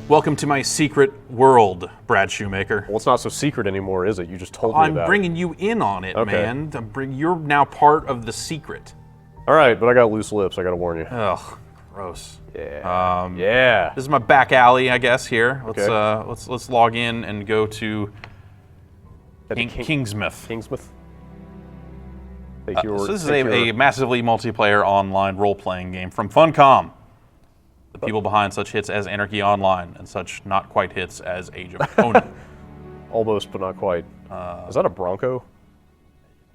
Welcome to my secret world, Brad Shoemaker. Well, it's not so secret anymore, is it? You just told me about it. I'm bringing you in on it, Okay. man. You're now part of the secret. All right, but I got loose lips. I got to warn you. Ugh, gross. Yeah. Yeah. This is my back alley, I guess. Here, Okay. let's log in and go to Kingsmouth. Kingsmouth. So this is a massively multiplayer online role-playing game from Funcom. The people behind such hits as Anarchy Online and such not quite hits as Age of Conan. Almost, but not quite. Is that a Bronco?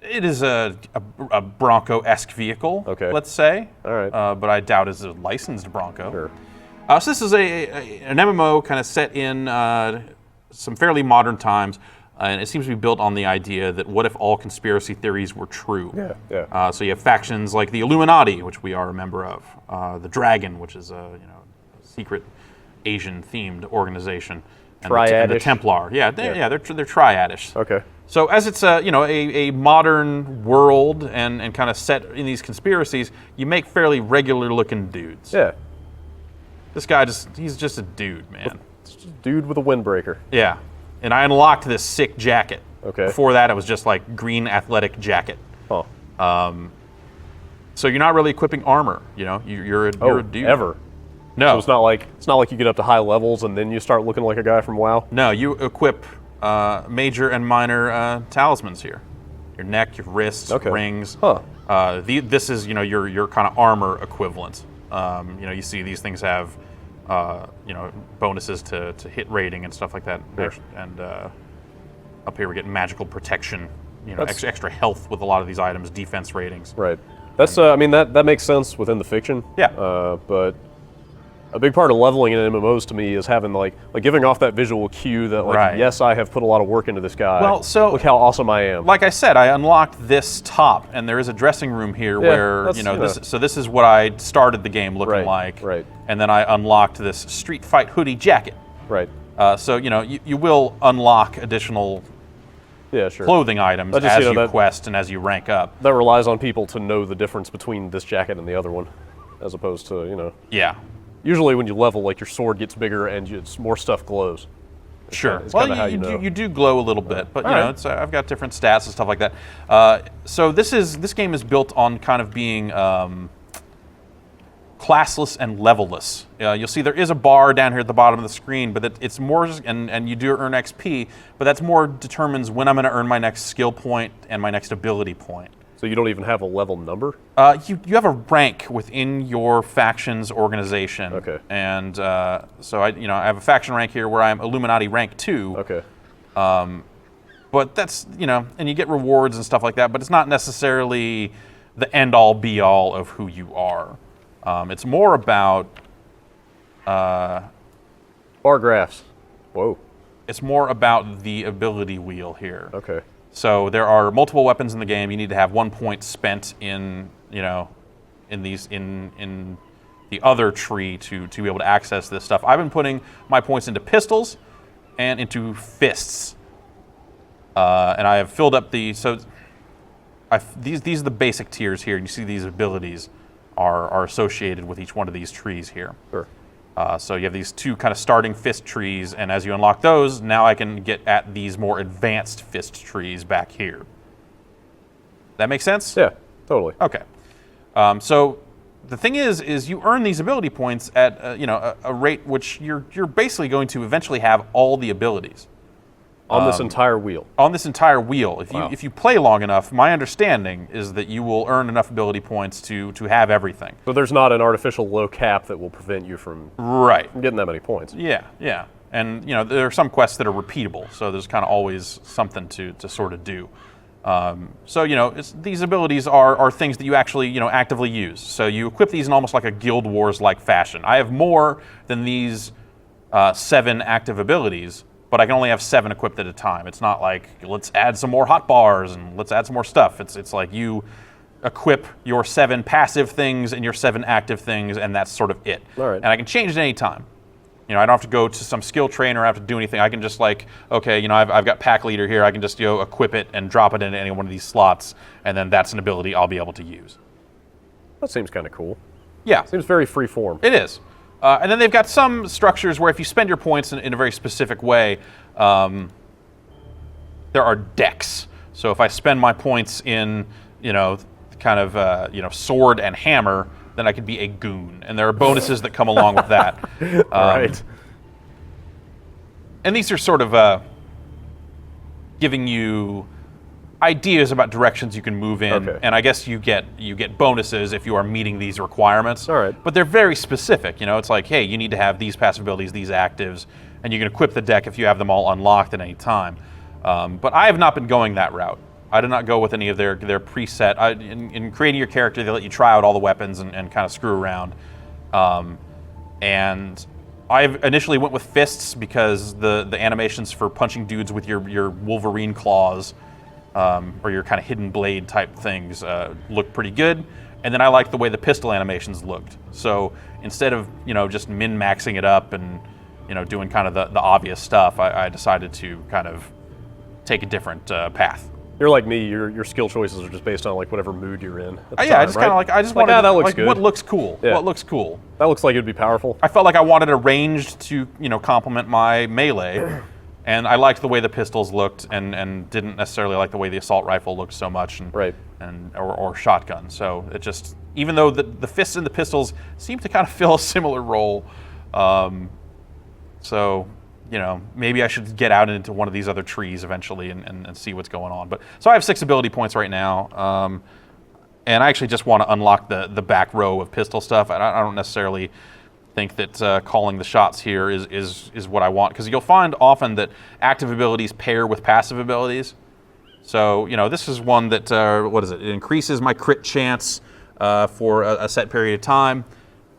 It is a Bronco-esque vehicle, Okay. let's say. All right. But I doubt it's a licensed Bronco. Sure. So this is an MMO kind of set in some fairly modern times, and it seems to be built on the idea that what if all conspiracy theories were true? Yeah, yeah. So you have factions like the Illuminati, which we are a member of, the Dragon, which is a secret Asian-themed organization, and the Triadish. Templar. Yeah, they're triadish. Okay. So as it's a modern world and kind of set in these conspiracies, you make fairly regular-looking dudes. Yeah. This guy he's just a dude, man. It's just a dude with a windbreaker. Yeah. And I unlocked this sick jacket. Okay. Before that, it was just like green athletic jacket. Huh. So you're not really equipping armor, you're a dude. Ever? No. So it's not like you get up to high levels and then you start looking like a guy from WoW? No, you equip major and minor talismans here. Your neck, your wrists, Okay. rings. Huh. This is your kind of armor equivalent. You see these things have bonuses to hit rating and stuff like that. Sure. And up here we get magical protection, That's- extra health with a lot of these items, defense ratings. Right. That's that makes sense within the fiction. Yeah. But a big part of leveling in MMOs to me is having like giving off that visual cue that Right. yes, I have put a lot of work into this guy. Well, so- look how awesome I am. Like I said, I unlocked this top, and there is a dressing room here where this is what I started the game looking Right, like. right. And then I unlocked this street fight hoodie jacket. Right. So you will unlock additional Yeah, sure. clothing items I just, as you that- quest and as you rank up. That relies on people to know the difference between this jacket and the other one, as opposed to Yeah. Usually when you level, like your sword gets bigger and more stuff glows. Sure. It's Well, kinda how you know. you do glow a little bit, but All right. it's I've got different stats and stuff like that. So this game is built on kind of being classless and levelless. You'll see there is a bar down here at the bottom of the screen, but it's more and you do earn XP, but that's more determines when I'm going to earn my next skill point and my next ability point. So you don't even have a level number? You have a rank within your faction's organization. Okay. And so I have a faction rank here where I'm Illuminati rank 2. Okay. But that's, and you get rewards and stuff like that, but it's not necessarily the end-all, be-all of who you are. It's more about... Bar graphs. Whoa. It's more about the ability wheel here. Okay. So there are multiple weapons in the game. You need to have 1 point spent in the other tree to be able to access this stuff. I've been putting my points into pistols and into fists, and I have filled up these are the basic tiers here. You see these abilities are associated with each one of these trees here. Sure. So you have these two kind of starting fist trees, and as you unlock those, now I can get at these more advanced fist trees back here. That make sense? Yeah, totally. Okay. So the thing is you earn these ability points at a rate which you're basically going to eventually have all the abilities. On this entire wheel. On this entire wheel. Wow. If you play long enough, my understanding is that you will earn enough ability points to have everything. So there's not an artificial low cap that will prevent you from Right. getting that many points. Yeah, yeah. And there are some quests that are repeatable, so there's kind of always something to sort of do. So these abilities are things that you actually actively use. So you equip these in almost like a Guild Wars-like fashion. I have more than these 7 active abilities, but I can only have 7 equipped at a time. It's not like, let's add some more hotbars and let's add some more stuff. It's like you equip your 7 passive things and your 7 active things, and that's sort of it. All right. And I can change it any time. I don't have to go to some skill trainer or have to do anything. I can just I've got pack leader here. I can just equip it and drop it into any one of these slots, and then that's an ability I'll be able to use. That seems kind of cool. Yeah, Seems very free form. it is. And then they've got some structures where if you spend your points in a very specific way, there are decks. So if I spend my points in, kind of, sword and hammer, then I could be a goon. And there are bonuses that come along with that. Right. And these are sort of giving you ideas about directions you can move in, Okay. and I guess you get bonuses if you are meeting these requirements. All right. But they're very specific. It's like, hey, you need to have these passive abilities, these actives, and you can equip the deck if you have them all unlocked at any time. But I have not been going that route. I did not go with any of their preset. In creating your character, they let you try out all the weapons and kind of screw around. And I initially went with fists because the animations for punching dudes with your Wolverine claws or your kind of hidden blade type things look pretty good. And then I liked the way the pistol animations looked. So instead of just min-maxing it up and doing kind of the obvious stuff, I decided to kind of take a different path. You're like me. Your skill choices are just based on like whatever mood you're in. At the Yeah, time, I just kind of right? I just wanted that looks good. what looks cool. Yeah. What looks cool. That looks like it'd be powerful. I felt like I wanted a ranged to complement my melee, and I liked the way the pistols looked, and didn't necessarily like the way the assault rifle looked so much, Right. or shotgun. So it just, even though the fists and the pistols seem to kind of fill a similar role, so maybe I should get out into one of these other trees eventually and see what's going on. But so I have 6 ability points right now. And I actually just want to unlock the back row of pistol stuff. I don't necessarily think that calling the shots here is what I want, because you'll find often that active abilities pair with passive abilities. So this is one that what is it? It increases my crit chance for a set period of time,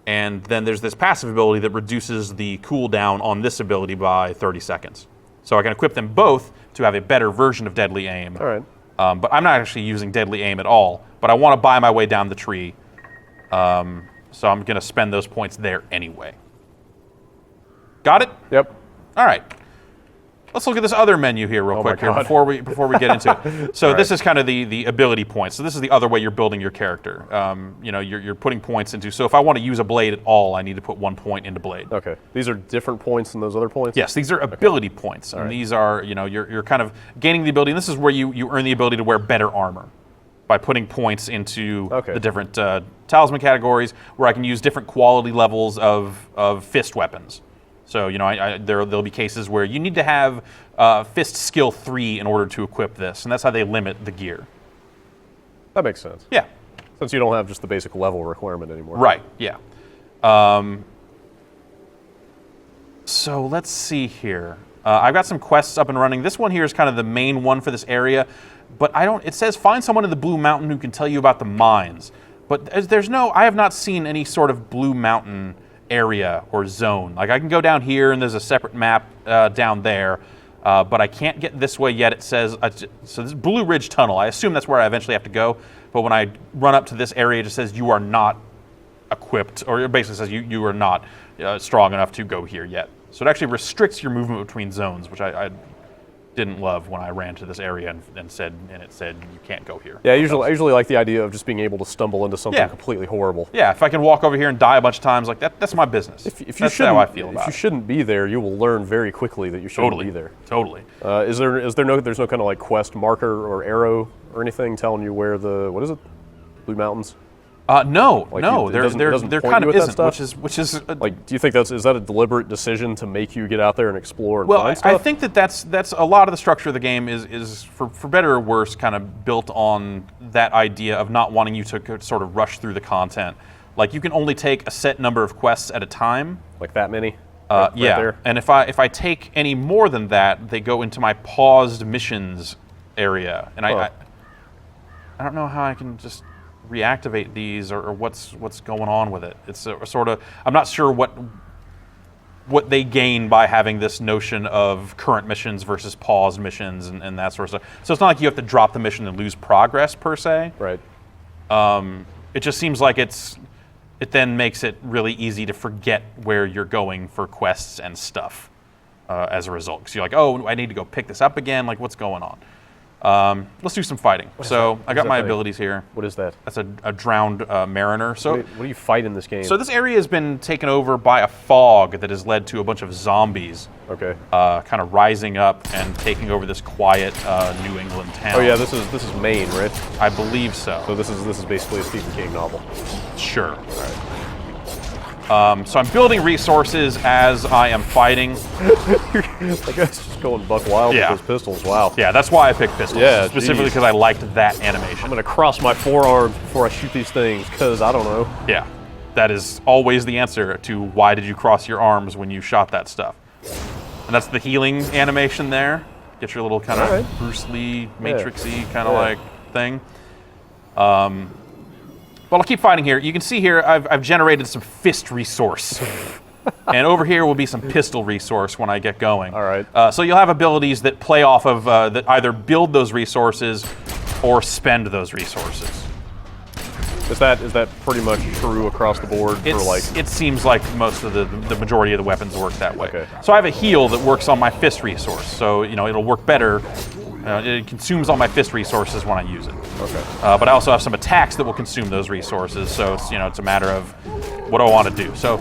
and then there's this passive ability that reduces the cooldown on this ability by 30 seconds. So I can equip them both to have a better version of Deadly Aim. All right. But I'm not actually using Deadly Aim at all, but I want to buy my way down the tree. So I'm going to spend those points there anyway. Got it? Yep. All right. Let's look at this other menu here real quick my God. before we get into it. So All this right. is kind of the ability points. So this is the other way you're building your character. You're putting points into. So if I want to use a blade at all, I need to put 1 point into blade. Okay. These are different points than those other points? Yes, these are ability points, and these are you're kind of gaining the ability. And this is where you earn the ability to wear better armor by putting points into the different talisman categories, where I can use different quality levels of fist weapons. So there'll be cases where you need to have fist skill 3 in order to equip this, and that's how they limit the gear. That makes sense. Yeah. Since you don't have just the basic level requirement anymore. Right. Yeah. So let's see here. I've got some quests up and running. This one here is kind of the main one for this area, but it says find someone in the Blue Mountain who can tell you about the mines. But I have not seen any sort of Blue Mountain area or zone. Like I can go down here and there's a separate map down there, but I can't get this way yet. It says, so this is Blue Ridge Tunnel. I assume that's where I eventually have to go, but when I run up to this area, it just says you are not equipped, or it basically says you are not strong enough to go here yet. So it actually restricts your movement between zones, which I didn't love when I ran to this area and it said you can't go here. Yeah, I usually like the idea of just being able to stumble into something Yeah. completely horrible. Yeah, if I can walk over here and die a bunch of times, like that's my business. That's how I feel about If you it. shouldn't be there, you will learn very quickly that you shouldn't be there. Totally. There's no kind of like quest marker or arrow or anything telling you where what is it? Blue Mountains? No, Like no, it there doesn't there point kind you of at that isn't, stuff? which is Like, do you think is that a deliberate decision to make you get out there and explore and well, find I stuff? think that's a lot of the structure of the game is for better or worse kind of built on that idea of not wanting you to sort of rush through the content. Like you can only take a set number of quests at a time. Like that many? Yeah, Right there? and if I take any more than that, they go into my paused missions area, and I don't know how I can just reactivate these or what's going on with it. It's a sort of, I'm not sure what they gain by having this notion of current missions versus paused missions and that sort of stuff. So it's not like you have to drop the mission and lose progress per se. Right. It just seems like it then makes it really easy to forget where you're going for quests and stuff as a result. Because you're like, oh, I need to go pick this up again. Like, what's going on? Let's do some fighting. So I got my abilities here. What is that? That's a drowned mariner. So What do you fight in this game? so this area has been taken over by a fog that has led to a bunch of zombies Okay. kind of rising up and taking over this quiet New England town. Oh yeah, this is Maine, right? I believe so. So this is basically a Stephen King novel. Sure. So I'm building resources as I am fighting. That guy's just going buck wild Yeah. with those pistols. Wow. Yeah, that's why I picked pistols. Yeah, Specifically geez. because I liked that I'm animation. gonna cross my forearms before I shoot these things, because I don't know. Yeah. That is always the answer to why did you cross your arms when you shot that stuff. And that's the healing animation there. Get your little kind of Alright. Bruce Lee, Matrix-y kind of Yeah. like thing. Well, I'll keep fighting here. You can see here I've generated some fist resource. And over here will be some pistol resource when I get going. All right. So you'll have abilities that play off of, that either build those resources or spend those resources. Is that pretty much true across the board for like? It seems like most of the majority of the weapons work that way. Okay. So I have a heal that works on my fist resource. So, you know, it'll work better. It consumes all my fist resources when I use it. Okay. But I also have some attacks that will consume those resources. So it's, you know, it's a matter of what do I want to do. So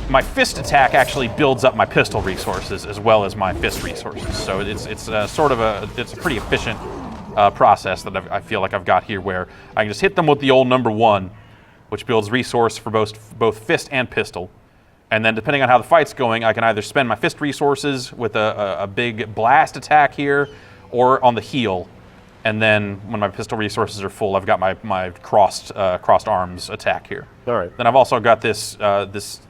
my fist attack actually builds up my pistol resources as well as my fist resources. So it's sort of it's a pretty efficient process that I feel like I've got here, where I can just hit them with the old number 1, which builds resource for both fist and pistol. And then depending on how the fight's going, I can either spend my fist resources with a big blast attack here, or on the heal. And then when my pistol resources are full, I've got my crossed arms attack here. All right. Then I've also got this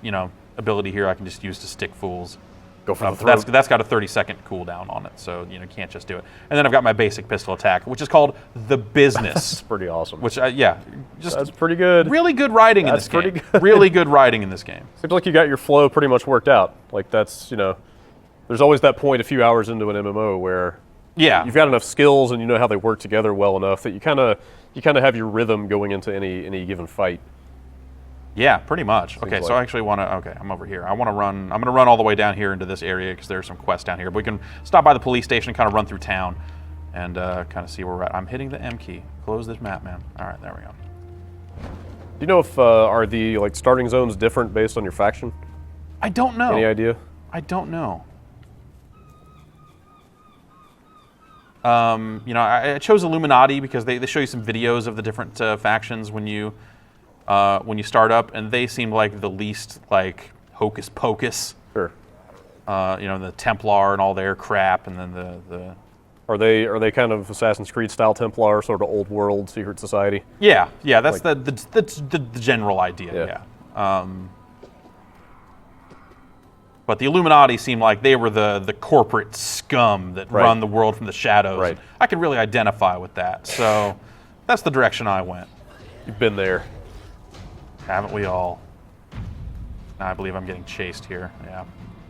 you know, ability here I can just use to stick fools. Go for the throat. That's got a 30-second cooldown on it, so you know, can't just do it. And then I've got my basic pistol attack, which is called the Business. That's pretty awesome. Which just That's pretty good. really good writing in That's this game. pretty good. Really good writing in this game. Seems like you got your flow pretty much worked out. Like that's, you know, there's always that point a few hours into an MMO where Yeah. you've got enough skills and you know how they work together well enough that you kind of have your rhythm going into any given fight. Yeah, pretty much. Okay, so like- I actually want to. Okay, I'm over here. I'm going to run all the way down here into this area because there's some quests down here. But we can stop by the police station, kind of run through town, and kind of see where we're at. I'm hitting the M key. Close this map, man. All right, there we go. Do you know if are the like starting zones different based on your faction? I don't know. Any idea? I don't know. You know, I chose Illuminati because they show you some videos of the different factions when you start up, and they seem like the least like hocus pocus. Sure. You know, the Templar and all their crap, and then the Are they kind of Assassin's Creed style Templar, sort of old world secret society? yeah, that's the general idea. Yeah. Yeah. But the Illuminati seem like they were the corporate scum that Right. run the world from the shadows. Right. I could really identify with that. So that's the direction I went. You've been there. Haven't we all? Now I believe I'm getting chased here. Yeah.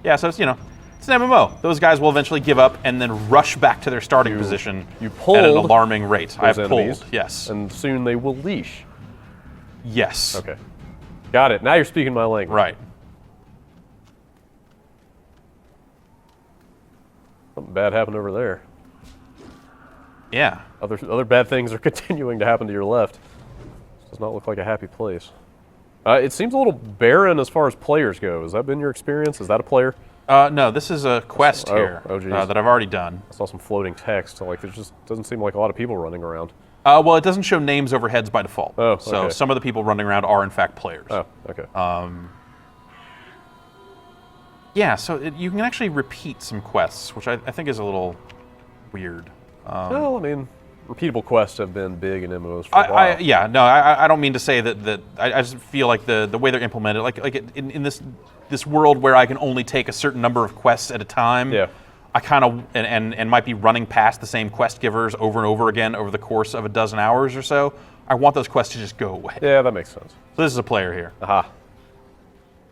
Yeah, so it's, you know, it's an MMO. Those guys will eventually give up and then rush back to their starting position you at an pulled alarming rate. I have those pulled, enemies, yes. And soon they will leash. Yes. Okay. Got it. Now you're speaking my language. Right. Something bad happened over there. Yeah. Other bad things are continuing to happen to your left. This does not look like a happy place. It seems a little barren as far as players go. Has that been your experience? Is that a player? No, this is a quest here geez. that I've already done. I saw some floating text. Like there just doesn't seem like a lot of people running around. Well, it doesn't show names over heads by default. Oh, So okay. some of the people running around are in fact players. Oh, okay. Yeah, so you can actually repeat some quests, which I think is a little weird. Well, I mean, repeatable quests have been big in MMOs for a while. I don't mean to say that I just feel like the way they're implemented, in this world where I can only take a certain number of quests at a time. Yeah. I kind of and might be running past the same quest givers over and over again over the course of a dozen hours or so. I want those quests to just go away. Yeah, that makes sense. So this is a player here, Aha.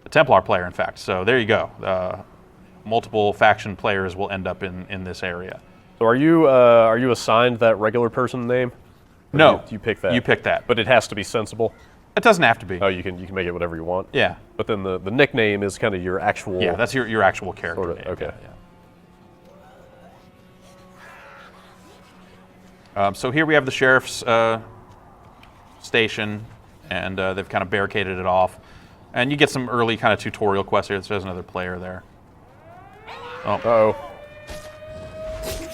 a Templar player, in fact. So there you go. Multiple faction players will end up in this area. So are you assigned that regular person name? Or No, you pick that. You pick that, But it has to be sensible. it doesn't have to be. Oh, you can make it whatever you want. Yeah, But then the nickname is kind of your actual. yeah, that's your actual character Sort of, name. okay. Yeah. So here we have the sheriff's station, and they've kind of barricaded it off. And you get some early kind of tutorial quests here. There's another player there. Oh. Uh-oh.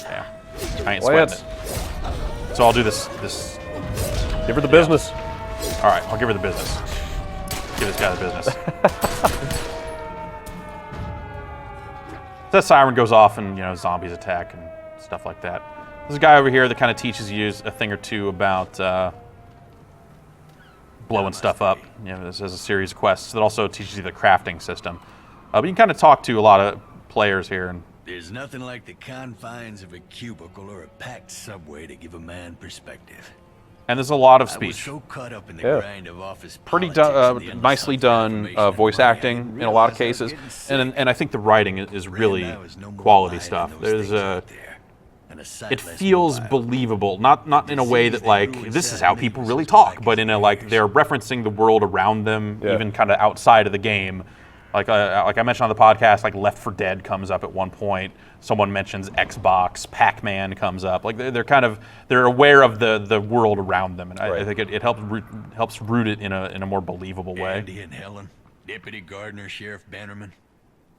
Yeah. I ain't sweating it. So I'll do this. Give her the business. All right, I'll give her the business. Give this guy the business. That siren goes off, and zombies attack and stuff like that. There's a guy over here that kind of teaches you a thing or two about blowing stuff up. This has a series of quests that also teaches you the crafting system. But you can kind of talk to a lot of players here. And there's nothing like the confines of a cubicle or a packed subway to give a man perspective. And there's a lot of I was speech. so caught up in the grind of office Pretty politics and the nicely done information voice and acting money, I in a lot of realized I was cases, getting sick. and I think the writing is really There was no more quality lying stuff. in those There's things out there, and a sight it less feels mobile. believable, not in a way that like this is how people really talk, but in a like they're referencing the world around them, even kind of outside of the game. Like I mentioned on the podcast, like Left 4 Dead comes up at one point. Someone mentions Xbox, Pac-Man comes up. Like they're aware of the world around them, and I think it helps root it in a more believable way. Andy and Helen, Deputy Gardner, Sheriff Bannerman,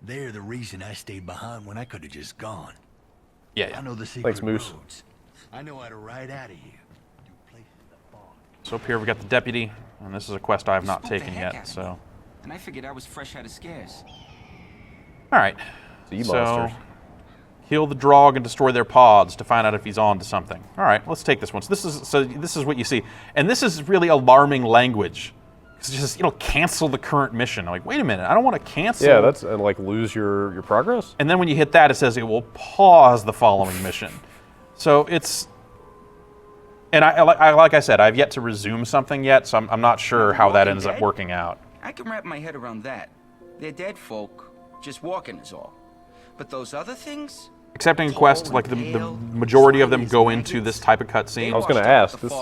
they're the reason I stayed behind when I could have just gone. Yeah. I know the secret Thanks, Moose. roads. I know how to ride out of here. To places that far. So up here we got the deputy, and this is a quest I have not Spooked the taken heck yet. out of So, me. And I figured I was fresh out of scares. all right. Sea monsters. Heal the Drog and destroy their pods to find out if he's on to something. All right, let's take this one. So this is what you see, and this is really alarming language. It's just cancel the current mission. I'm like, wait a minute, I don't want to cancel. Yeah, and like lose your progress. And then when you hit that, it says it will pause the following mission. So it's, and I like I said, I've yet to resume something yet, so I'm not sure how that ends up working out. I can wrap my head around that. They're dead folk, just walking is all. But those other things? Accepting a quest, like the majority of them go into this type of cutscene. I was going to ask this.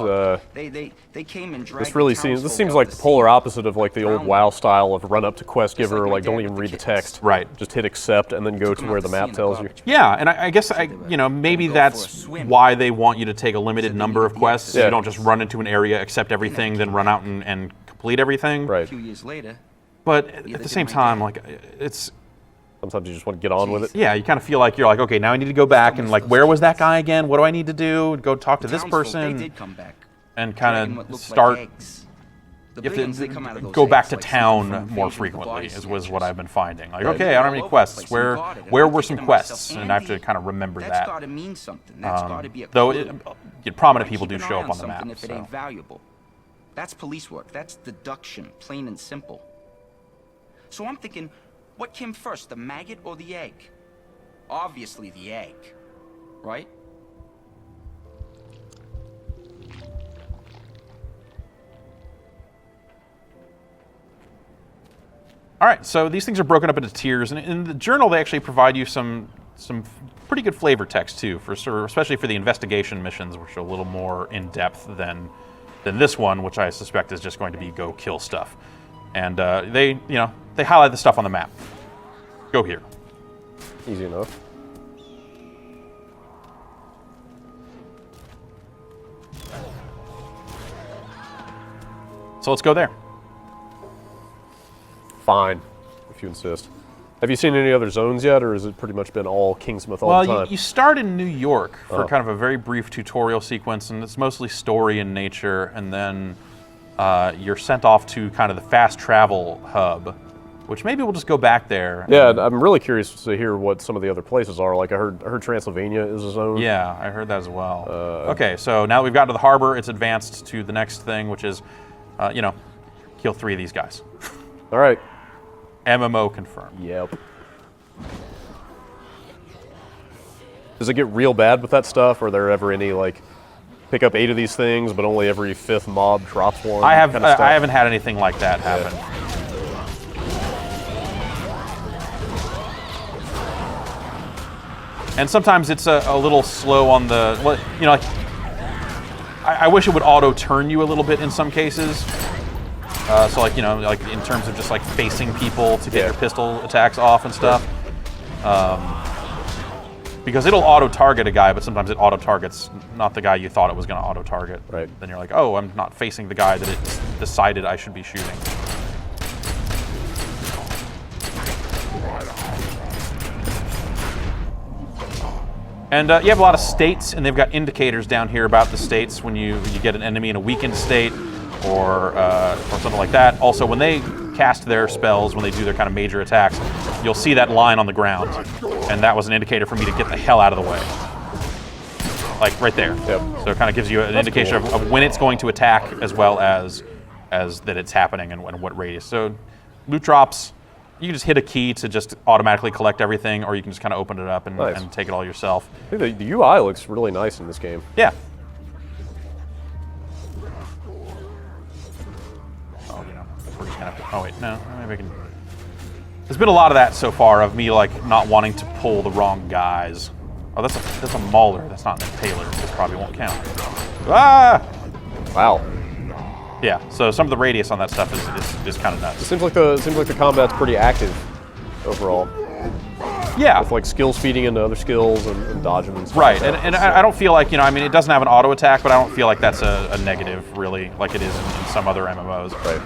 They came and dragged This really the seems. This townsfolk seems out like to the polar sea. opposite of like the old WoW style of run up to quest giver, like my like don't dad even with read the the kids. text. Right. Just hit accept and then go Took to him where out the to map sea in tells you. garbage. Yeah, and I guess maybe Go that's for a swim. why they want you to take a limited So they number need of the quests. So Yeah. you don't just run into an area, accept everything, then run out and complete everything. Right. A few years later, But Yeah, at they the did same my time, dad. like it's Sometimes you just want to get on with it. yeah, you kind of feel like you're like, okay, now I need to go back and like, where was that guy again? What do I need to do? Go talk to this townsfolk, person They did come back. and dragging kind what of looked start. Like eggs. The You big ones, they come out have of to those go back eggs to like town something from more Invasion of the frequently, Body is what Snatchers. I've been finding. Like, Right. okay, I don't have All any over the quests. place, Where I'm guarded, and where I'm were thinking some to myself, quests? And I have to Andy, kind of remember That's that. got to mean something. That's got to be a Though clue. prominent Why people keep do an show eye up on the something map. if it So. ain't valuable? That's police work. That's deduction, plain and simple. So I'm thinking, what came first, the maggot or the egg? Obviously the egg, right? All right, so these things are broken up into tiers, and in the journal they actually provide you some pretty good flavor text too, especially for the investigation missions, which are a little more in depth than this one, which I suspect is just going to be go kill stuff. And they highlight the stuff on the map. Go here. Easy enough. So let's go there. Fine, if you insist. Have you seen any other zones yet, or has it pretty much been all Kingsmouth all the Well, time? you start in New York for kind of a very brief tutorial sequence, and it's mostly story in nature, and then you're sent off to kind of the fast travel hub, which maybe we'll just go back there. Yeah, I'm really curious to hear what some of the other places are. Like I heard Transylvania is a zone. Yeah, I heard that as well. Okay, so now that we've gotten to the harbor, it's advanced to the next thing, which is, kill 3 of these guys. All right. MMO confirmed. Yep. Does it get real bad with that stuff? Are there ever any like pick up 8 of these things, but only every 5th mob drops one? I kind of stuff? haven't had anything like that happen. And sometimes it's a little slow on the, like, I wish it would auto turn you a little bit in some cases. So like, like in terms of just like facing people to get your pistol attacks off and stuff. Because it'll auto-target a guy, but sometimes it auto-targets not the guy you thought it was going to auto-target. Right. Then you're like, oh, I'm not facing the guy that it decided I should be shooting. And you have a lot of states, and they've got indicators down here about the states when you get an enemy in a weakened state or something like that. Also, when they cast their spells, when they do their kind of major attacks, you'll see that line on the ground, and that was an indicator for me to get the hell out of the way. Like right there. Yep. So it kind of gives you an indication cool. of when it's going to attack, as well as that it's happening and what radius. So loot drops, you can just hit a key to just automatically collect everything, or you can just kind of open it up and, Nice. and take it all yourself. I think the UI looks really nice in this game. Yeah. Oh, you know, we're just gonna have to. Oh wait, no, maybe I can. There's been a lot of that so far of me like not wanting to pull the wrong guys. Oh, that's a mauler. That's not an impaler. This probably won't count. Ah! Wow. Yeah. So some of the radius on that stuff is kind of It nuts. seems like the combat's pretty active overall. Yeah. With like skills feeding into other skills and dodging and stuff. Right, like that. and I don't feel like, I mean, it doesn't have an auto attack, but I don't feel like that's a negative, really, like it is in some other MMOs. Right.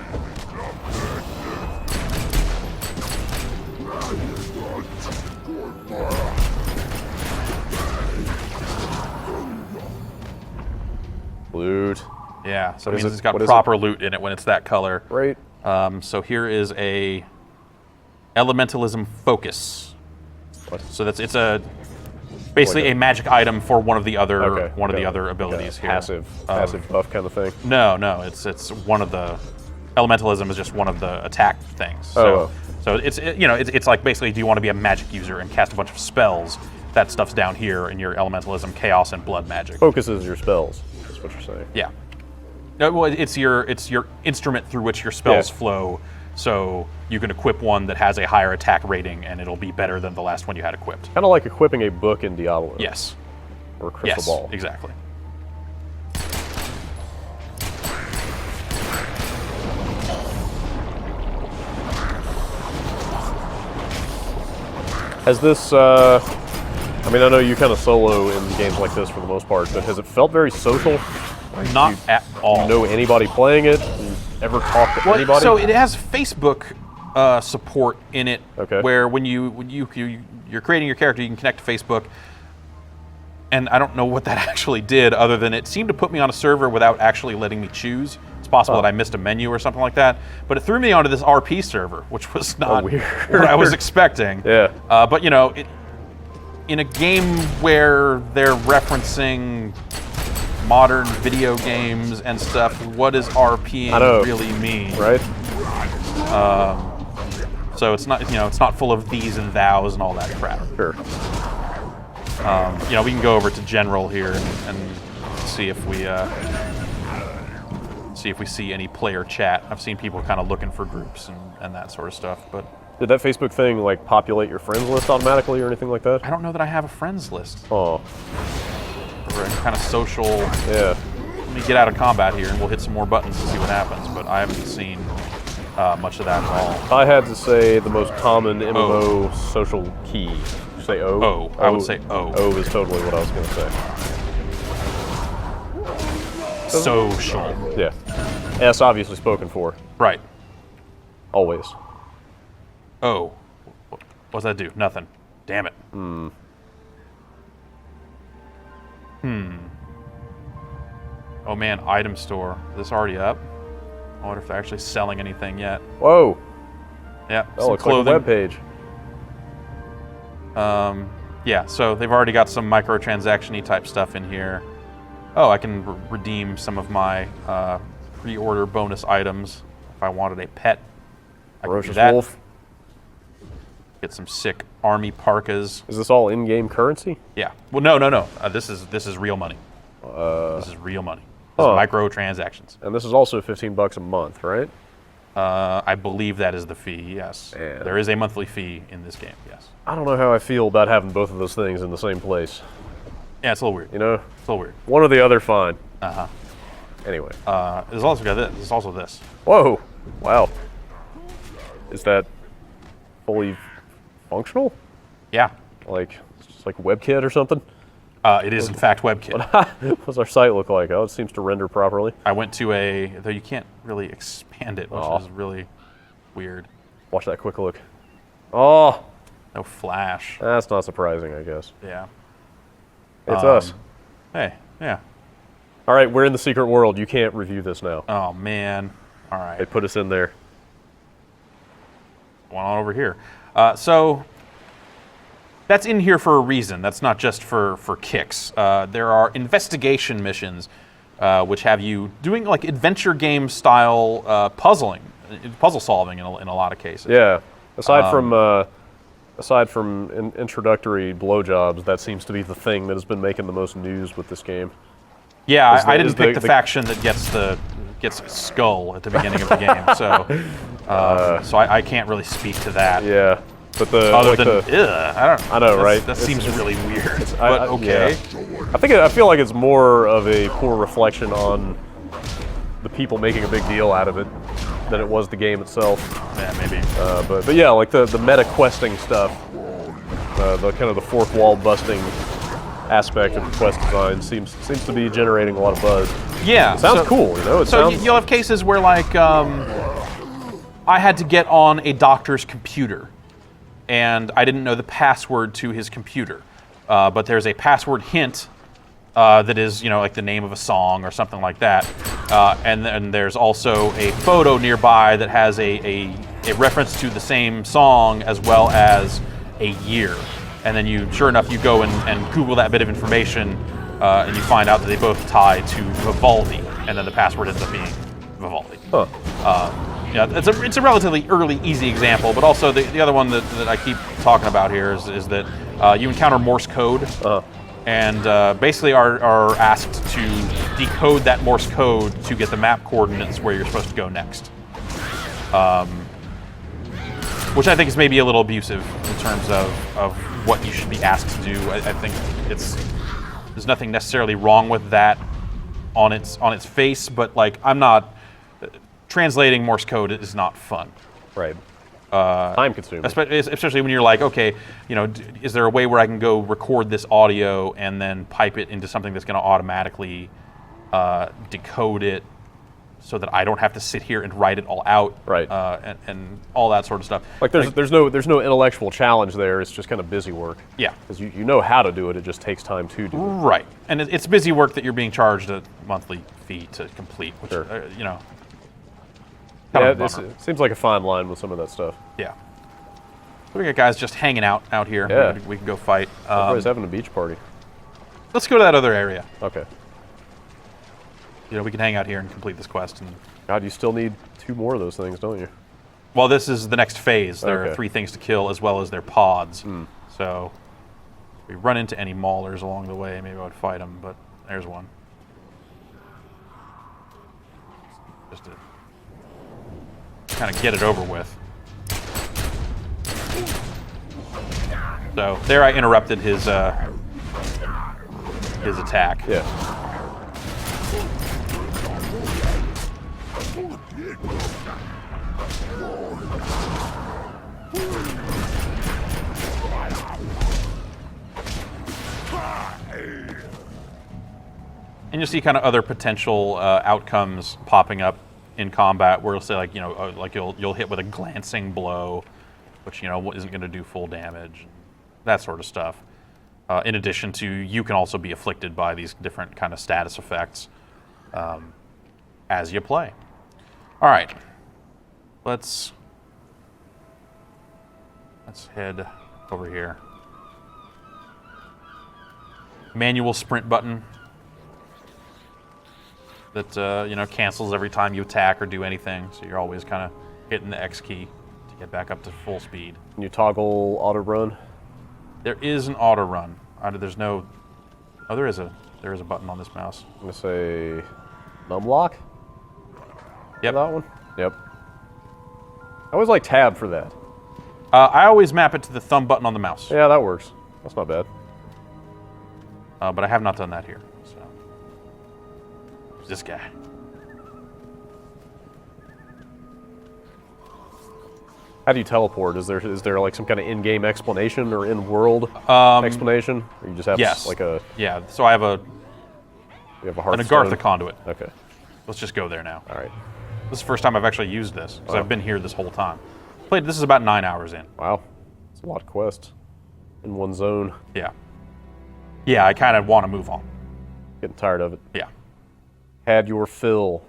Loot. Yeah, so it What is means it? it's got What is proper loot in it when it's that color. Right. So here is a elementalism focus. What? So it's a basically Like a magic item for one of the other Okay. one of the got other it. abilities here. Passive buff kind of thing. No, it's one of the elementalism is just one of the attack things. So Oh. so it's like basically, do you want to be a magic user and cast a bunch of spells? That stuff's down here in your elementalism, chaos, and blood magic. Focuses your spells. That's what you're saying. Yeah. No, well, it's your instrument through which your spells Yeah. flow. So you can equip one that has a higher attack rating, and it'll be better than the last one you had equipped. Kind of like equipping a book in Diablo. Yes. Or a crystal Yes. ball. Exactly. Has this, I mean, I know you kind of solo in games like this for the most part, but has it felt very social? Like, Not at all. you know anybody playing it? You ever talk to anybody? So it has Facebook support in it, Okay. where when you're creating your character, you can connect to Facebook. And I don't know what that actually did, other than it seemed to put me on a server without actually letting me choose. It's possible that I missed a menu or something like that, but it threw me onto this RP server, which was not weird. what I was expecting. Yeah. But in a game where they're referencing modern video games and stuff, what does RPing I know. really mean? Right? So it's not full of these and thous and all that crap. Sure. We can go over to general here and see if we see any player chat. I've seen people kind of looking for groups and that sort of stuff, but Did that Facebook thing like populate your friends list automatically or anything like that? I don't know that I have a friends list Oh, or any kind of social. yeah. Let me get out of combat here and we'll hit some more buttons and see what happens, but I haven't seen much of that at all. If I had to say the most common MMO social key, would you say O? O. I would say O. O is totally what I was going to say. Social. Yeah. S obviously spoken for. Right. Always. O. What's that do? Nothing. Damn it. Oh man, item store. Is this already up? I wonder if they're actually selling anything yet. Whoa. Yeah, That some looks clothing. like a web page. Yeah, so they've already got some microtransaction-y type stuff in here. Oh, I can redeem some of my pre-order bonus items if I wanted a pet. I can do Ferocious that. Wolf. Get some sick army parkas. Is this all in-game currency? Yeah. Well, no. This is real money. This is real money. This is microtransactions. And this is also $15 a month, right? I believe that is the fee. Yes. Man. There is a monthly fee in this game. Yes. I don't know how I feel about having both of those things in the same place. Yeah, it's a little weird. You know? It's a little weird. One or the other, fine. Uh-huh. Anyway. There's also got this. There's also this. Whoa. Wow. Is that fully functional? Yeah. Like, like WebKit or something? It is in fact WebKit. What's our site look like? Oh, it seems to render properly. I went to though you can't really expand it, which is really weird. Watch that quick look. Oh, No flash. that's not surprising, I guess. Yeah. It's us. Hey, yeah. All right, we're in the secret world. You can't review this now. Oh man. All right. They put us in there. Going on over here. So that's in here for a reason. That's not just for kicks. There are investigation missions which have you doing like adventure game style puzzle solving in a lot of cases. Yeah. Aside from introductory blowjobs, that seems to be the thing that has been making the most news with this game. Yeah, I didn't pick the faction that gets skull at the beginning of the game, so I can't really speak to that. Yeah, but I know, right? That seems really weird. But okay. Yeah. I feel like it's more of a poor reflection on the people making a big deal out of it than it was the game itself. Yeah, maybe. But yeah, like the meta questing stuff, the kind of the fourth wall busting aspect of the quest design seems to be generating a lot of buzz. Yeah, it sounds cool. You'll have cases where like I had to get on a doctor's computer, and I didn't know the password to his computer, but there's a password hint that is like the name of a song or something like that, and then there's also a photo nearby that has a reference to the same song as well as a year. And then sure enough, you go and Google that bit of information, and you find out that they both tie to Vivaldi, and then the password ends up being Vivaldi. Huh. It's a relatively early, easy example, but also the other one that I keep talking about here is that you encounter Morse code, and basically are asked to decode that Morse code to get the map coordinates where you're supposed to go next. Which I think is maybe a little abusive in terms of what you should be asked to do. I think there's nothing necessarily wrong with that on its face, but like I'm not translating Morse code is not fun. Right. Time consuming. Especially when you're like, okay, is there a way where I can go record this audio and then pipe it into something that's going to automatically decode it, so that I don't have to sit here and write it all out, right? And all that sort of stuff. Like there's no intellectual challenge there. It's just kind of busy work. Yeah, because you know how to do it. It just takes time to do it. Right, and it's busy work that you're being charged a monthly fee to complete. Which sure. Yeah, it seems like a fine line with some of that stuff. Yeah. So we got guys just hanging out here. Yeah. We can go fight. Everybody's having a beach party. Let's go to that other area. Okay. We can hang out here and complete this quest. And God, you still need 2 more of those things, don't you? Well, this is the next phase. There Okay. are 3 things to kill as well as their pods. So if we run into any maulers along the way, maybe I would fight them, but there's one. Just to kind of get it over with. So there I interrupted his attack. Yeah. And you'll see kind of other potential outcomes popping up in combat, where it'll say like you'll hit with a glancing blow, which isn't going to do full damage, that sort of stuff. In addition to, you can also be afflicted by these different kind of status effects as you play. All right, let's head over here. Manual sprint button that cancels every time you attack or do anything, so you're always kind of hitting the X key to get back up to full speed. Can you toggle auto run? There is an auto run. There's no. Oh, there is a button on this mouse. I'm gonna say num lock. Yep. That one. Yep. I always like tab for that. I always map it to the thumb button on the mouse. Yeah, that works. That's not bad. But I have not done that here. So who's this guy? How do you teleport? Is there like some kind of in-game explanation or in-world explanation? Or you just have Yes. like a Yeah. So I have you have a an Hearthstone? Agartha conduit. Okay. Let's just go there now. All right. This is the first time I've actually used this because I've been here this whole time. This is about 9 hours in. Wow. It's a lot of quests in one zone. Yeah. Yeah, I kind of want to move on. Getting tired of it. Yeah. Had your fill.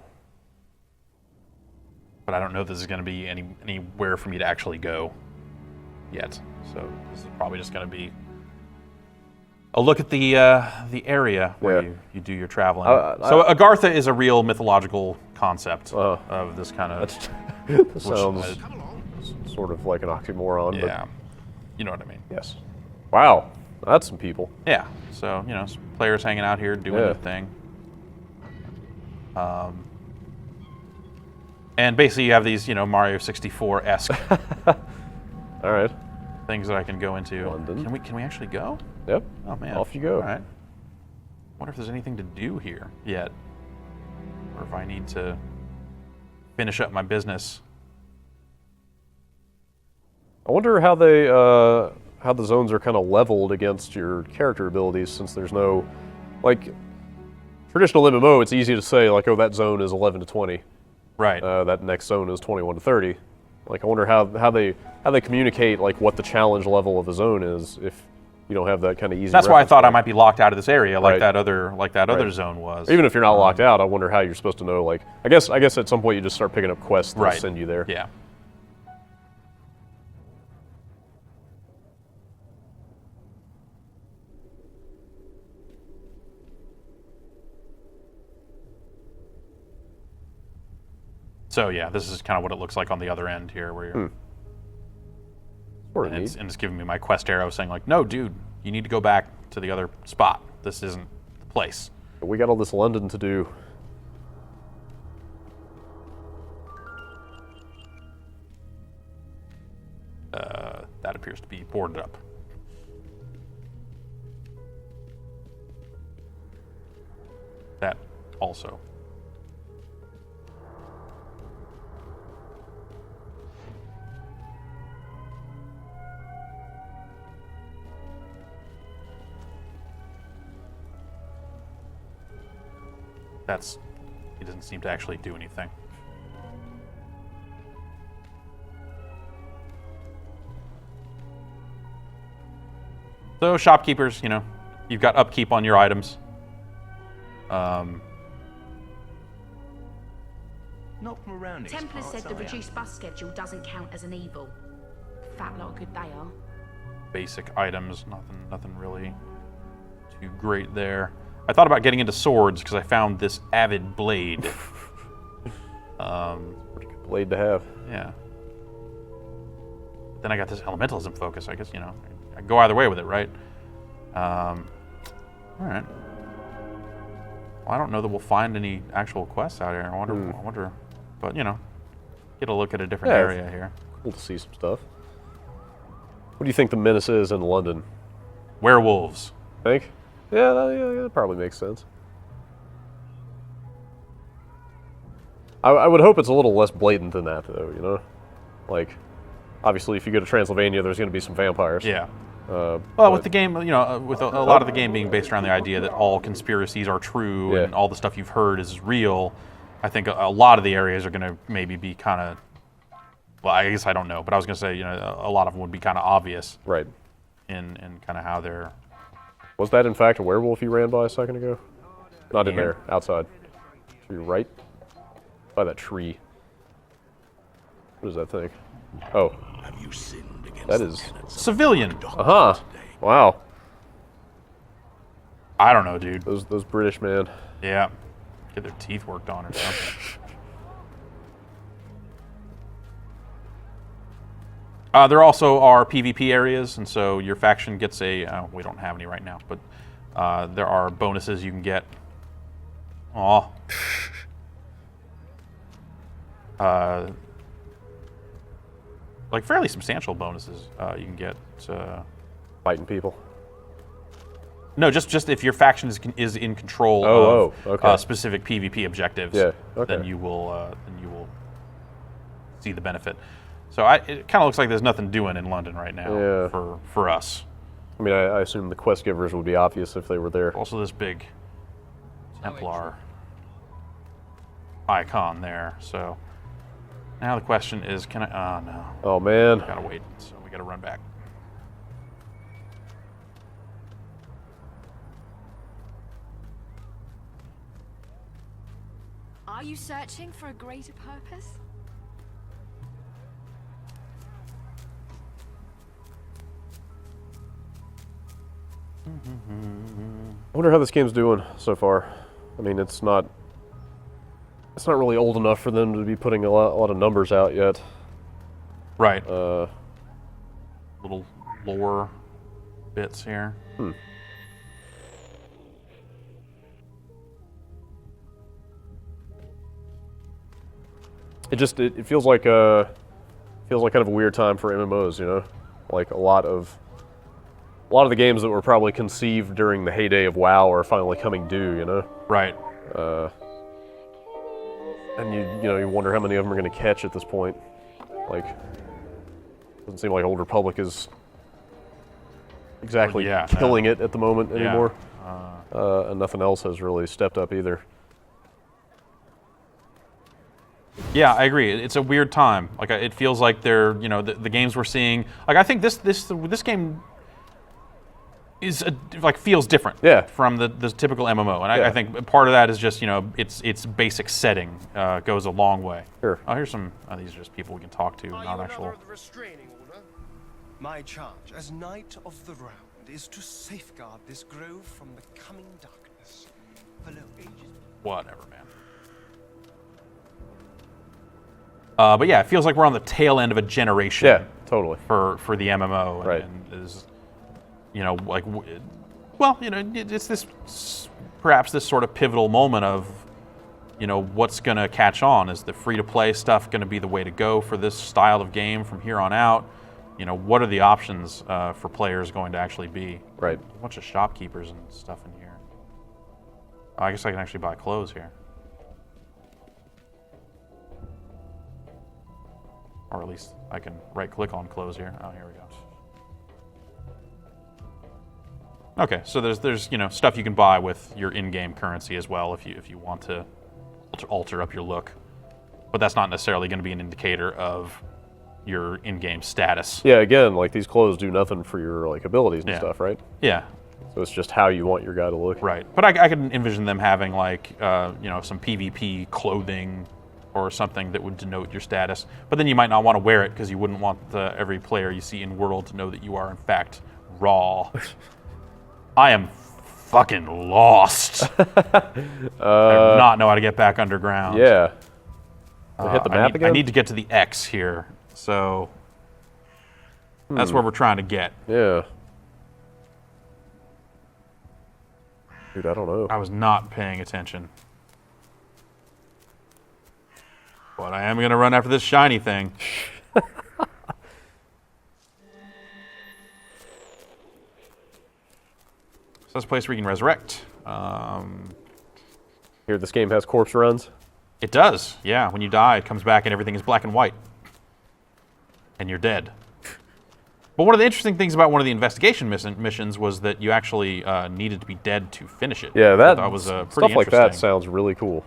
But I don't know if this is going to be anywhere for me to actually go yet. So this is probably just going to be a look at the area where Yeah. you do your traveling. So Agartha is a real mythological concept of this kind of... That sounds sort of like an oxymoron. Yeah. You know what I mean. But yes. Wow. That's some people. Yeah. So, you know, some players hanging out here doing their thing. And basically you have these, you know, Mario 64-esque All right. things that I can go into. London. Can we actually go? Yep. Oh man. Off you go. All right. Wonder if there's anything to do here yet. Or if I need to finish up my business. I wonder how the zones are kind of leveled against your character abilities, since there's no, like, traditional MMO. It's easy to say like, oh, that zone is 11 to 20. Right. That next zone is 21 to 30. Like, I wonder how they communicate like what the challenge level of a zone is if you don't have that kind of easy. That's why I reference thought I point. might be locked out of this area, like Right. that other zone was. Even if you're not locked out, I wonder how you're supposed to know. Like, I guess at some point you just start picking up quests that Right. send you there. Yeah. So yeah, this is kind of what it looks like on the other end here, where you're, Sort of and neat. it's giving me my quest arrow saying like, no, dude, you need to go back to the other spot. This isn't the place. We got all this London to do. That appears to be boarded up. That also. He doesn't seem to actually do anything. So shopkeepers, you know, you've got upkeep on your items. Not from around these Templars parts, said the are ya? reduced bus schedule doesn't count as an evil. Fat lot good they are. Basic items, nothing really too great there. I thought about getting into swords because I found this avid blade. Pretty good blade to have. Yeah. Then I got this elementalism focus. I guess, you know, I go either way with it, right? All right. Well, I don't know that we'll find any actual quests out here. I wonder, but you know, get a look at a different Yeah. area here. Cool to see some stuff. What do you think the menace is in London? Werewolves. Think? Yeah, that probably makes sense. I would hope it's a little less blatant than that, though, you know? Like, obviously, if you go to Transylvania, there's going to be some vampires. Yeah. Well, Well, with the game, you know, with a lot of the game being based around the idea that all conspiracies are true and Yeah. all the stuff you've heard is real, I think a lot of the areas are going to maybe be kind of, well, I guess I don't know, but I was going to say, you know, a lot of them would be kind of obvious Right. in kind of how they're. Was that, in fact, a werewolf you ran by a second ago? Not in Here. there, outside. To your right? By that tree. What is that thing? Oh, Have you sinned against that the is... tenets of Civilian. Uh-huh. Wow. I don't know, dude. Those British, man. Yeah. Get their teeth worked on or something. There also are PvP areas, and so your faction gets a. We don't have any right now, but there are bonuses you can get. Aw. Like fairly substantial bonuses you can get. Fighting people. No, just if your faction is in control Oh, of okay. specific PvP objectives, Yeah, okay. then you will see the benefit. So it kind of looks like there's nothing doing in London right now Yeah. for us. I mean, I assume the quest givers would be obvious if they were there. Also, this big Templar icon there. So now the question is, can I? Oh no, Oh man. gotta wait. So we gotta run back. Are you searching for a greater purpose? I wonder how this game's doing so far. I mean, it's not really old enough for them to be putting a lot of numbers out yet. Right. Little lore bits here. It feels like kind of a weird time for MMOs, you know? Like a lot of the games that were probably conceived during the heyday of WoW are finally coming due, you know? Right. And you wonder how many of them are going to catch at this point. Like, doesn't seem like Old Republic is exactly killing it at the moment anymore. And nothing else has really stepped up either. Yeah, I agree. It's a weird time. Like it feels like they're, the games we're seeing. Like I think this game is feels different. Yeah. From the typical MMO, and Yeah. I think part of that is just its basic setting goes a long way. Sure. Oh, here's some. These are just people we can talk to, not actual. The restraining order? My charge as Knight of the Round is to safeguard this grove from the coming darkness. Fellow ages. Whatever, man. But yeah, it feels like we're on the tail end of a generation. Yeah, totally. For the MMO, Right. and is, it's this perhaps this sort of pivotal moment of, what's going to catch on. Is the free-to-play stuff going to be the way to go for this style of game from here on out? What are the options for players going to actually be? Right. A bunch of shopkeepers and stuff in here. Oh, I guess I can actually buy clothes here. Or at least I can right-click on clothes here. Oh, here we go. Okay, so there's stuff you can buy with your in-game currency as well if you want to alter up your look, but that's not necessarily going to be an indicator of your in-game status. Yeah, again, like these clothes do nothing for your abilities and stuff, right? Yeah. So it's just how you want your guy to look. Right, but I could envision them having some PvP clothing or something that would denote your status. But then you might not want to wear it because you wouldn't want every player you see in World to know that you are in fact raw. I am fucking lost. I do not know how to get back underground. Yeah. Hit the map again? I need to get to the X here, so that's where we're trying to get. Yeah. Dude, I don't know. I was not paying attention. But I am going to run after this shiny thing. So that's a place where you can resurrect. Here, this game has corpse runs. It does, yeah. When you die, it comes back and everything is black and white. And you're dead. But one of the interesting things about one of the investigation missions was that you actually needed to be dead to finish it. Yeah, that was pretty stuff like that interesting. sounds really cool.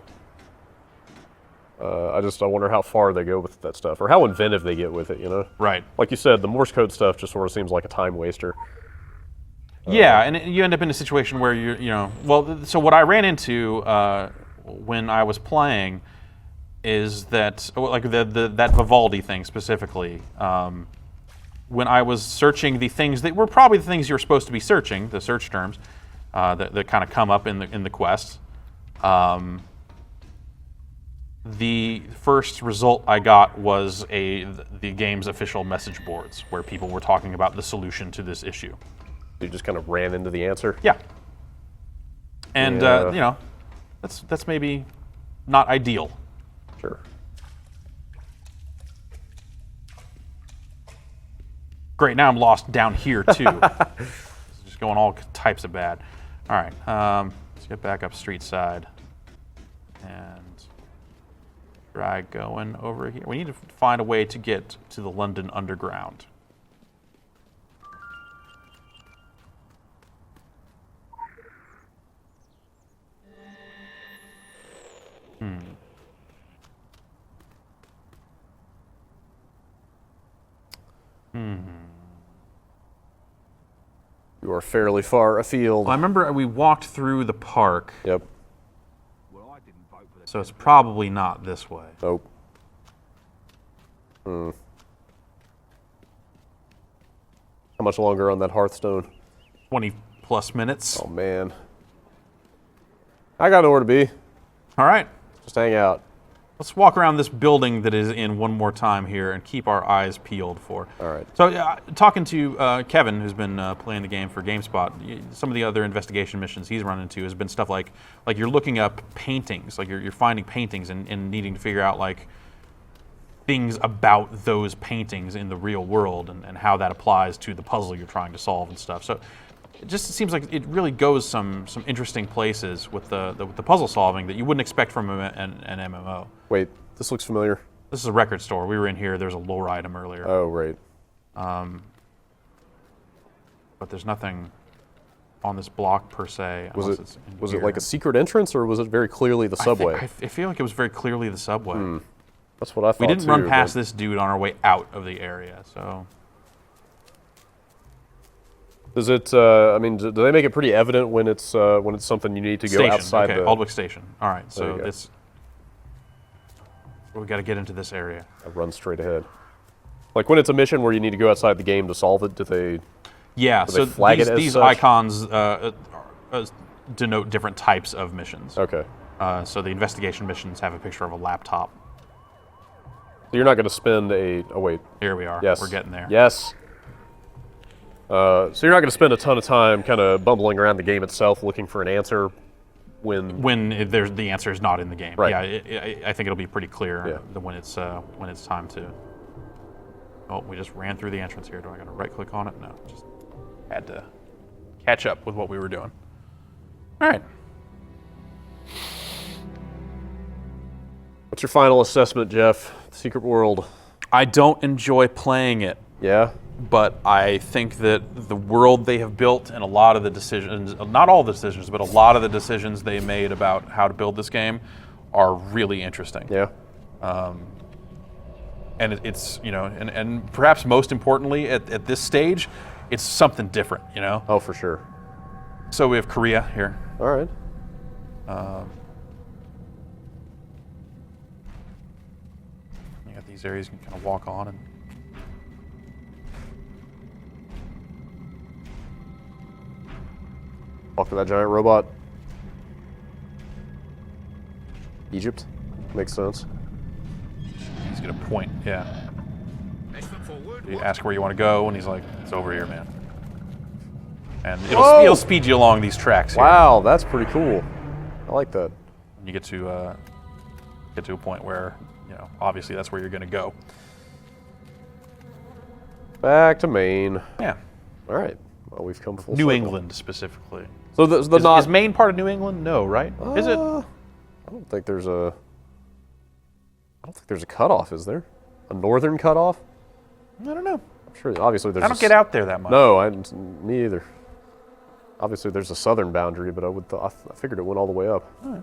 I wonder how far they go with that stuff, or how inventive they get with it, Right. Like you said, the Morse code stuff just sort of seems like a time waster. Yeah, and you end up in a situation where so what I ran into when I was playing is that, like that Vivaldi thing specifically, when I was searching the things that were probably the things you were supposed to be searching, the search terms that kind of come up in the quest. The first result I got was the game's official message boards, where people were talking about the solution to this issue. You just kind of ran into the answer. Yeah. And Yeah. that's maybe not ideal. Sure. Great, now I'm lost down here too. It's just going all types of bad. All right, let's get back up street side. And drag going over here. We need to find a way to get to the London Underground. You are fairly far afield. Well, I remember we walked through the park, Yep. so it's probably not this way. Nope. How much longer on that Hearthstone? 20 plus minutes. Oh, man. I got nowhere to be. All right. Just hang out. Let's walk around this building that is in one more time here and keep our eyes peeled for. All right. So, talking to Kevin, who's been playing the game for GameSpot, some of the other investigation missions he's run into has been stuff like you're looking up paintings, like you're finding paintings and needing to figure out like things about those paintings in the real world and how that applies to the puzzle you're trying to solve and stuff. So it just seems like it really goes some interesting places with the puzzle solving that you wouldn't expect from an MMO. Wait, this looks familiar. This is a record store. We were in here. There's a lore item earlier. Oh, right. But there's nothing on this block per se. Was it like a secret entrance, or was it very clearly the subway? I feel like it was very clearly the subway. That's what I thought. We didn't run past but- this dude on our way out of the area, so... Does it? I mean, do they make it pretty evident when it's something you need to go Station, outside okay, the? Aldwych Station. All right, There you so go. it's... We got to get into this area. I run straight ahead. Like when it's a mission where you need to go outside the game to solve it, do they? Yeah, Do so they flag it as these such? icons denote different types of missions. Okay. So the investigation missions have a picture of a laptop. So you're not going to spend a. Oh wait. Here we are. Yes. We're getting there. Yes. So you're not going to spend a ton of time kind of bumbling around the game itself looking for an answer when The answer is not in the game. Right. Yeah, I think it'll be pretty clear Yeah. when it's time to. Oh, we just ran through the entrance here. Do I got to right click on it? No, just had to catch up with what we were doing. All right. What's your final assessment, Jeff? Secret World. I don't enjoy playing it, Yeah. but I think that the world they have built and a lot of the decisions, not all the decisions, but a lot of the decisions they made about how to build this game are really interesting. Yeah. And it's, and perhaps most importantly at this stage, it's something different, Oh, for sure. So we have Korea here. All right. You got these areas you can kind of walk on and Walk to that giant robot. Egypt. Makes sense. he's gonna point, yeah. You ask where you want to go, and he's like, it's over here, man. And it'll speed you along these tracks here. Wow, that's pretty cool. I like that. You get to a point where, obviously that's where you're gonna go. Back to Maine. Yeah. All right. Well, we've come full New circle. England specifically. So the Is Maine part of New England? No, right? Is it? I don't think there's a cutoff, is there? A northern cutoff? I don't know. I'm sure. Obviously, there's. I don't get out there that much. No, me either. Obviously, there's a southern boundary, but I figured it went all the way up. Right.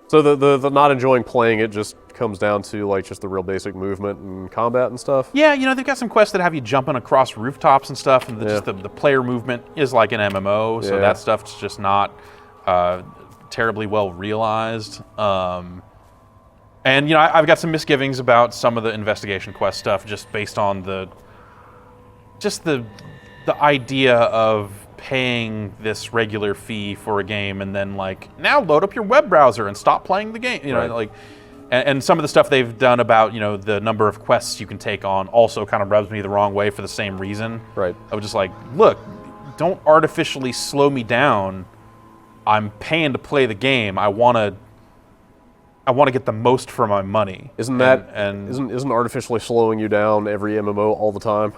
So the not enjoying playing it just comes down to like just the real basic movement and combat and stuff. Yeah, they've got some quests that have you jumping across rooftops and stuff, and just Yeah. the player movement is like an MMO, so Yeah. that stuff's just not terribly well realized. And I've got some misgivings about some of the investigation quest stuff, just based on the idea of paying this regular fee for a game and then now load up your web browser and stop playing the game. Right. And some of the stuff they've done about the number of quests you can take on also kind of rubs me the wrong way for the same reason. Right. I was just like, look, don't artificially slow me down. I'm paying to play the game. I want to get the most for my money. Isn't artificially slowing you down every MMO all the time?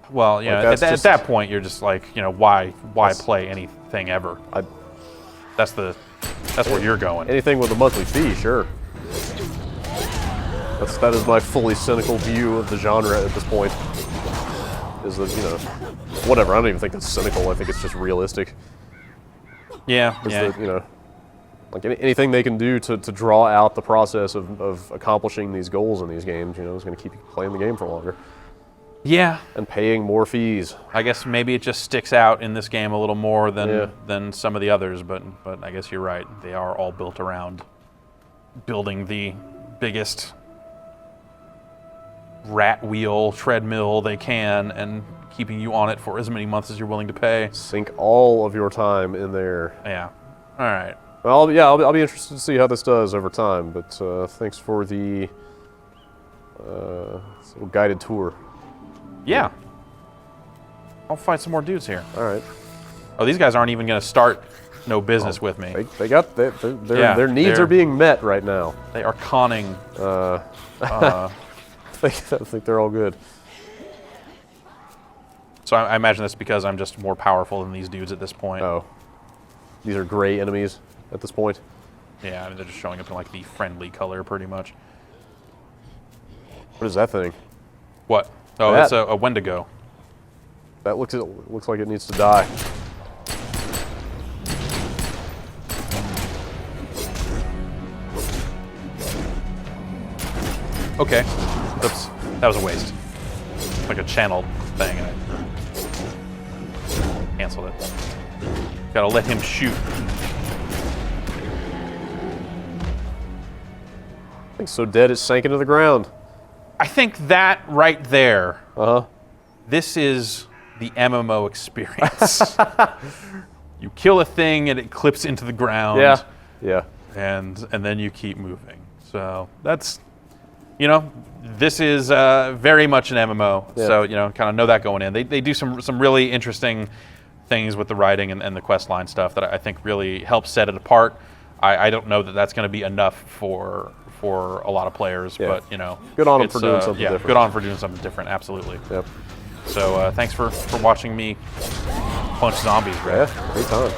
Well, at that's that point, you're just like, why play anything ever? That's where you're going. Anything with a monthly fee, sure. That is my fully cynical view of the genre at this point. Is that, you know, whatever. I don't even think that's cynical. I think it's just realistic. Yeah, Is yeah. that, you know, like anything they can do to draw out the process of accomplishing these goals in these games, you know, is going to keep you playing the game for longer Yeah, and paying more fees. I guess maybe it just sticks out in this game a little more than Yeah. than some of the others, but I guess you're right. They are all built around building the biggest rat wheel treadmill they can and keeping you on it for as many months as you're willing to pay. Sink all of your time in there. Yeah. All right. Well, I'll be interested to see how this does over time. But thanks for the little guided tour. Yeah. I'll fight some more dudes here. All right. Oh, these guys aren't even going to start no business with me. They got their needs are being met right now. They are conning. I think they're all good. So I imagine that's because I'm just more powerful than these dudes at this point. Oh, these are gray enemies at this point. Yeah, I mean, they're just showing up in like the friendly color pretty much. What is that thing? What? Oh, That- it's a Wendigo. That looks like it needs to die. Okay. Oops. That was a waste. Like a channeled thing, and I canceled it. Gotta let him shoot. I think so dead it sank into the ground. I think that right there, Uh huh. this is the MMO experience. You kill a thing and it clips into the ground. Yeah. Yeah. And then you keep moving. So that's, you know, this is very much an MMO. Yeah. So, you know, kind of know that going in. They do some really interesting things with the writing and the quest line stuff that I think really helps set it apart. I don't know that that's going to be enough for a lot of players, Yeah. but, you know. Good on 'em it's, for doing something yeah, different. good on 'em for doing something different, absolutely. Yep. So thanks for watching me punch zombies, Rick. Yeah. Great time.